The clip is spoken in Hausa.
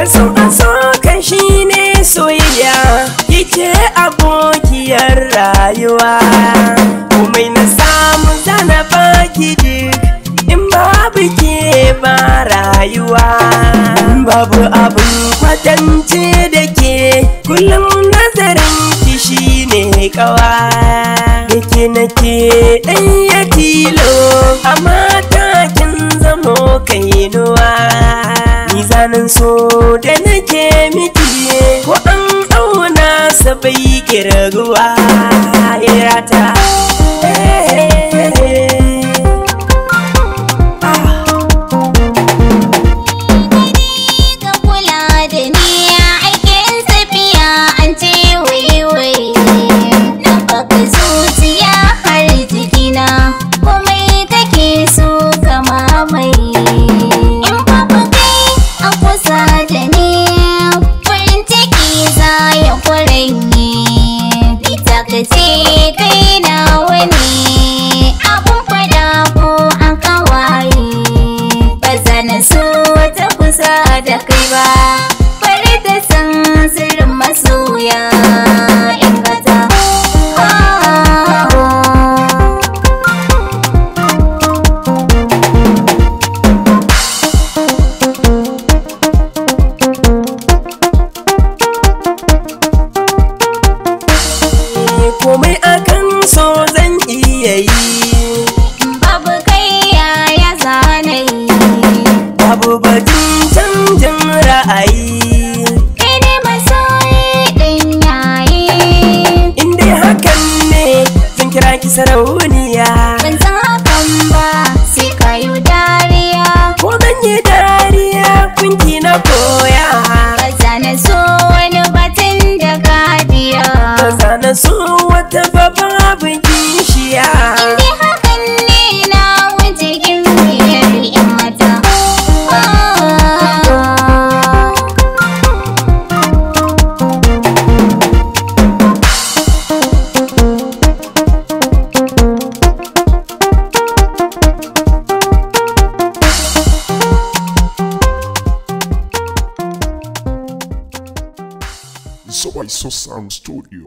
so kan shine soyayya, kike abokiyar rayuwa. Komai na samu zana baki duk, in babu ke ba rayuwa. Babu abin kwatance da ke, kullum nazarin ki shine kawa. Yake nake ɗaya tilo, amma kin zamo kainuwa. Ni zanen so da nake miki, ko an auna sa bai kirguwa. Irata komai akan so zan iya yi, babu kai yaya zanayi, babu batun canjin ra'ayi. kai ne masoyi ɗin yayi, inda hakan ne zan kira ki sarauniya. ban san hakan ba sai ka yi dariya, ko zan yi dariya kunki na koya. ba zana so wani batun da ka biya, ba zana so wata babu kishiya. inda hakan ne na wuce gimbiyar yan mata. So I saw Sound Studio.